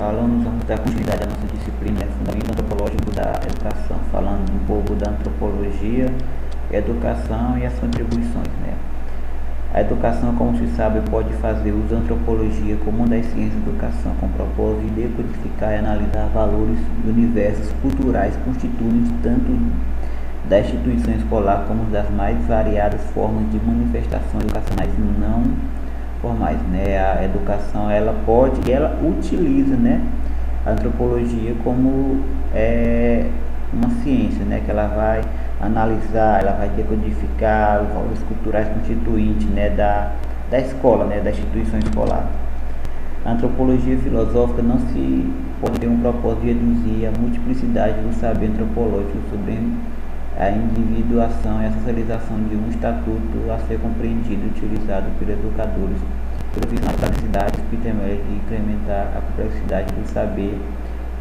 alunos, vamos dar continuidade à nossa disciplina, Fundamentos Antropológicos da Educação, falando um pouco da antropologia, educação e as contribuições, né? A educação, como se sabe, pode fazer uso da antropologia como uma das ciências da educação, com o propósito de decodificar e analisar valores e universos culturais constituintes tanto da instituição escolar como das mais variadas formas de manifestações educacionais não formais, né? A educação, ela utiliza, né, a antropologia como uma ciência, né, que ela vai analisar, ela vai decodificar os valores culturais constituintes, né, da escola, né, da instituição escolar. A antropologia filosófica não se pode ter um propósito de reduzir a multiplicidade do saber antropológico sobre a individuação e a socialização de um estatuto a ser compreendido e utilizado pelos educadores profissionais da necessidade de incrementar a complexidade do saber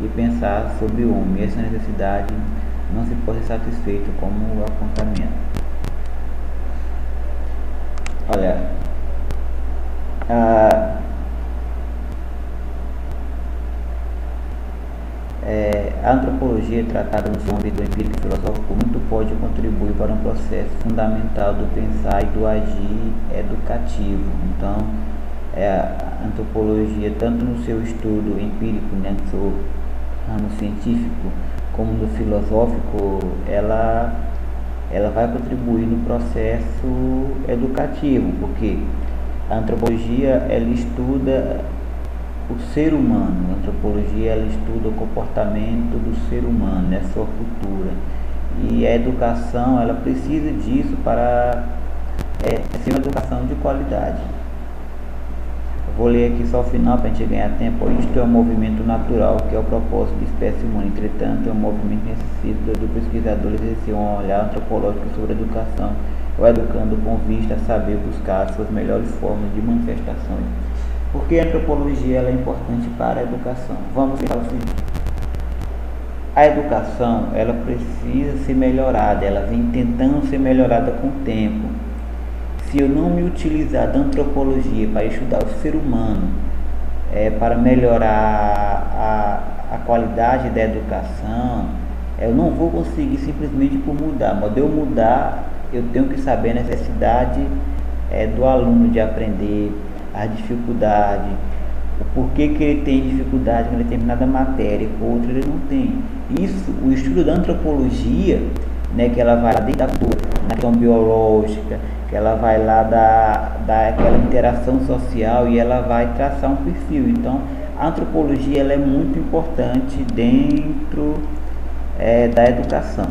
e pensar sobre o homem. Essa necessidade não se pode ser satisfeita como apontamento. Olha, a antropologia tratada no âmbito empírico e filosófico muito pode contribuir para um processo fundamental do pensar e do agir educativo. Então, a antropologia, tanto no seu estudo empírico, né, no seu ramo científico, como no filosófico, ela vai contribuir no processo educativo, porque a antropologia, ela estuda o ser humano, a antropologia, ela estuda o comportamento do ser humano, né, sua cultura, e a educação, ela precisa disso para ser uma educação de qualidade. Vou ler aqui só o final para a gente ganhar tempo. Isto é um movimento natural, que é o propósito da espécie humana. Entretanto, é um movimento que necessita do pesquisador exercer um olhar antropológico sobre a educação, o educando com vista a saber buscar as suas melhores formas de manifestações. Por que a antropologia ela é importante para a educação? Vamos pensar o seguinte: a educação, ela precisa ser melhorada, ela vem tentando ser melhorada com o tempo. Se eu não me utilizar da antropologia para estudar o ser humano, para melhorar a qualidade da educação, eu não vou conseguir simplesmente por mudar. Mas de eu mudar, eu tenho que saber a necessidade do aluno de aprender, a dificuldade, o porquê que ele tem dificuldade em determinada matéria, com outra ele não tem. Isso, o estudo da antropologia, né, que ela vai lá dentro da cultura, na questão biológica, que ela vai lá dar aquela interação social e ela vai traçar um perfil. Então, a antropologia ela é muito importante dentro da educação.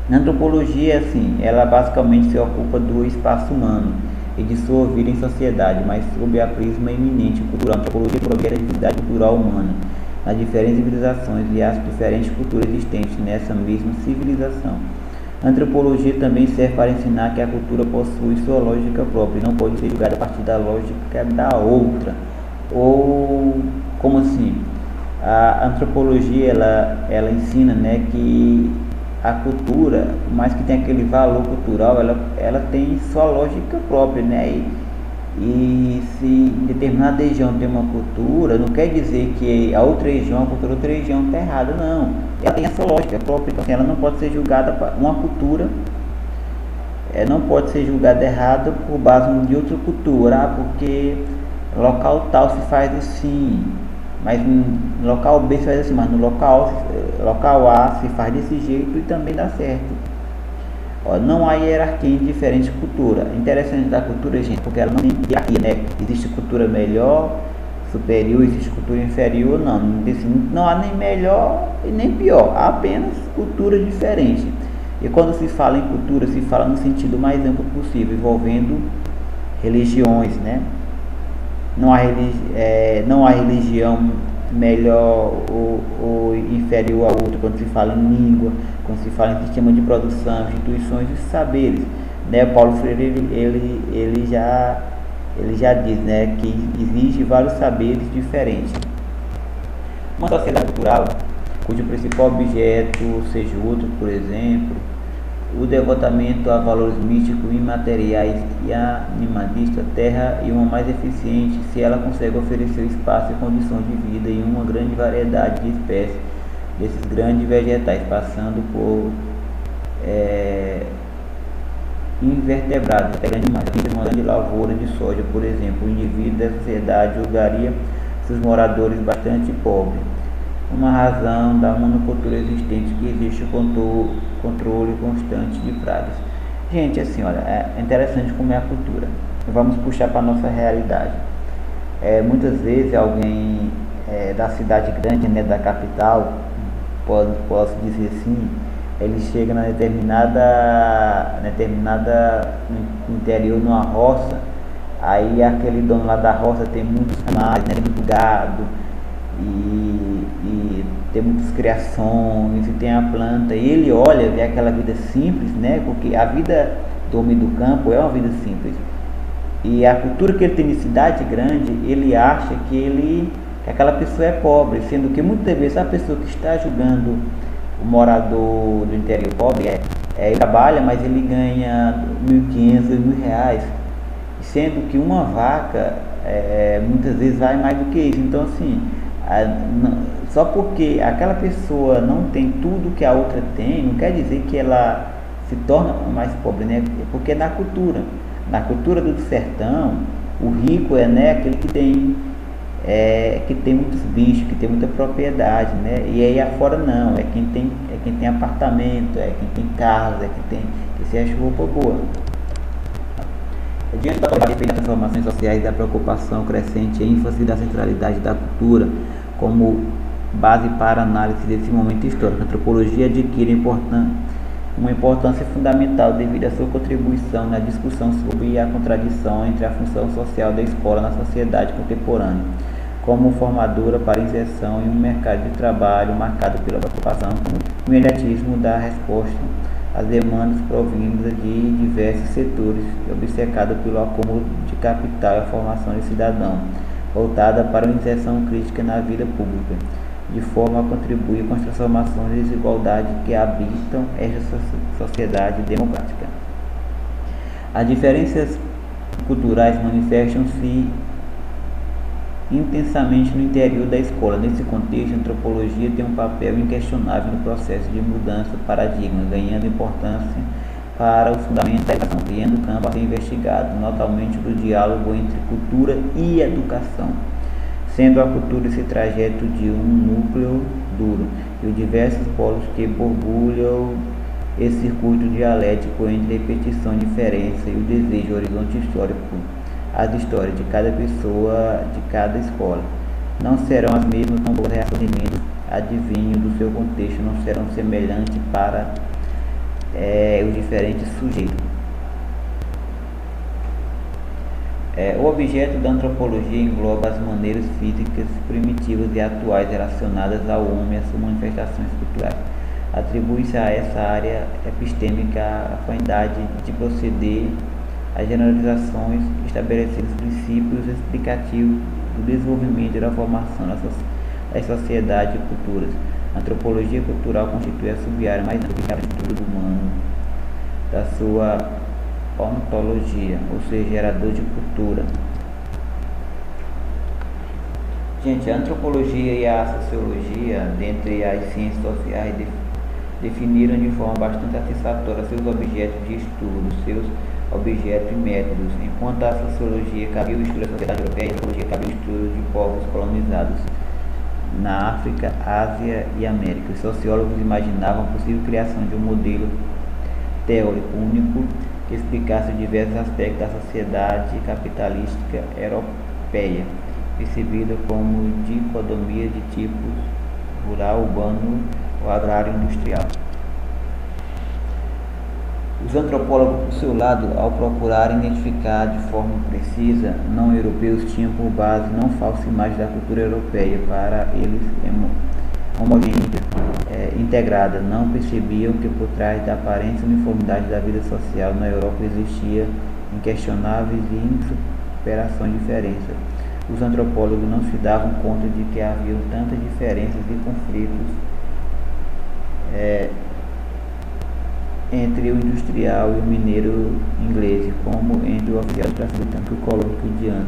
Na antropologia, assim, ela basicamente se ocupa do espaço humano e de sua vida em sociedade, mas sob a prisma eminente cultural. A antropologia projeta a diversidade cultural humana nas diferentes civilizações e as diferentes culturas existentes nessa mesma civilização. A antropologia também serve para ensinar que a cultura possui sua lógica própria e não pode ser julgada a partir da lógica da outra. Ou, como assim? A antropologia, ela ensina, né, que a cultura, por mais que tenha aquele valor cultural, ela tem sua lógica própria, né? E se em determinada região tem uma cultura, não quer dizer que a outra região, a cultura da outra região está errada, não. Ela tem a sua lógica própria, então assim, ela não pode ser julgada, uma cultura não pode ser julgada errada por base de outra cultura, porque local tal se faz assim, mas no local B se faz assim, mas no local A se faz desse jeito e também dá certo. Não há hierarquia em diferentes culturas. Interessante da cultura, gente, porque ela não tem hierarquia, né? Existe cultura melhor, superior, existe cultura inferior, não há nem melhor e nem pior, há apenas cultura diferente. E quando se fala em cultura, se fala no sentido mais amplo possível, envolvendo religiões, né? Não há religião melhor ou inferior a outra quando se fala em língua, quando se fala em sistema de produção, instituições e saberes, né? Paulo Freire ele já diz, né, que existe vários saberes diferentes. Uma sociedade cultural cujo principal objeto seja outro, por exemplo, o devotamento a valores místicos, imateriais e animalistas, a Terra é uma mais eficiente se ela consegue oferecer espaço e condições de vida em uma grande variedade de espécies desses grandes vegetais, passando por invertebrados até grandes animais. Uma grande lavoura de soja, por exemplo, o indivíduo da sociedade julgaria seus moradores bastante pobres. Uma razão da monocultura existente que existe o controle constante de pragas. Gente, assim, olha, é interessante como é a cultura. Vamos puxar para a nossa realidade. Muitas vezes alguém da cidade grande, né, da capital, posso dizer assim, ele chega no interior, numa roça, aí aquele dono lá da roça tem muitos animais, né, muito gado, e tem muitas criações, e tem a planta, e ele olha, vê aquela vida simples, né, porque a vida do homem do campo é uma vida simples, e a cultura que ele tem em cidade grande, ele acha que aquela pessoa é pobre, sendo que muitas vezes a pessoa que está julgando o morador do interior pobre ele trabalha, mas ele ganha R$ 1.500, R$ 2.000, sendo que uma vaca muitas vezes vai mais do que isso. Então, assim, só porque aquela pessoa não tem tudo que a outra tem, não quer dizer que ela se torna mais pobre, né? Porque na cultura do sertão, o rico né, aquele que tem muitos bichos, que tem muita propriedade, né? E aí afora não, é quem tem apartamento, é quem tem casa, é quem se acha roupa boa. Diante da transformações sociais e da preocupação crescente e ênfase da centralidade da cultura como base para a análise desse momento histórico, a antropologia adquire uma importância fundamental devido à sua contribuição na discussão sobre a contradição entre a função social da escola na sociedade contemporânea, como formadora para inserção em um mercado de trabalho marcado pela preocupação com o imediatismo da resposta às demandas provindas de diversos setores, obcecada pelo acúmulo de capital e a formação de cidadão, voltada para uma inserção crítica na vida pública, de forma a contribuir com as transformações e desigualdades que habitam esta sociedade democrática. As diferenças culturais manifestam-se intensamente no interior da escola. Nesse contexto, a antropologia tem um papel inquestionável no processo de mudança de paradigma, ganhando importância para os fundamentos da educação, criando campo a ser investigado, notablemente do diálogo entre cultura e educação, sendo a cultura esse trajeto de um núcleo duro e os diversos polos que borbulham esse circuito dialético entre repetição, diferença e o desejo, o horizonte histórico. As histórias de cada pessoa, de cada escola, não serão as mesmas, tampouco as reações de medo, adivinho do seu contexto, não serão semelhantes para os diferentes sujeitos. O objeto da antropologia engloba as maneiras físicas primitivas e atuais relacionadas ao homem e às suas manifestações culturais. Atribui-se a essa área epistêmica a faculdade de proceder às generalizações, estabelecer os princípios explicativos do desenvolvimento e da formação das sociedades e culturas. A antropologia cultural constitui a sub-área mais ampla do estudo do humano, da sua ontologia, ou seja, gerador de cultura. Gente, a antropologia e a sociologia, dentre as ciências sociais, definiram de forma bastante satisfatória seus objetos de estudo, seus objetos e métodos. Enquanto a sociologia cabia o estudo da sociedade europeia, a antropologia cabia o estudo de povos colonizados na África, Ásia e América. Os sociólogos imaginavam a possível criação de um modelo teórico único que explicasse diversos aspectos da sociedade capitalística europeia, percebida como dicotomia de tipos rural, urbano ou agrário-industrial. Os antropólogos, por seu lado, ao procurarem identificar de forma precisa não-europeus, tinham por base não falsa imagem da cultura europeia, para eles homogênea, integrada. Não percebiam que por trás da aparente uniformidade da vida social na Europa existia inquestionáveis e insuperações diferenças. Os antropólogos não se davam conta de que havia tantas diferenças e conflitos entre o industrial e o mineiro inglês, como entre o oficial de tráfico britânico e o colônico indiano.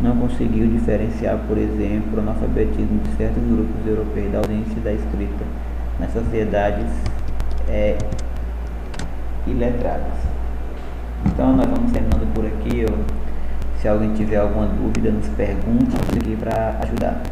Não conseguiu diferenciar, por exemplo, o analfabetismo de certos grupos europeus da ausência da escrita nas sociedades iletradas. Então nós vamos terminando por aqui. Se alguém tiver alguma dúvida, nos pergunte, aqui para ajudar.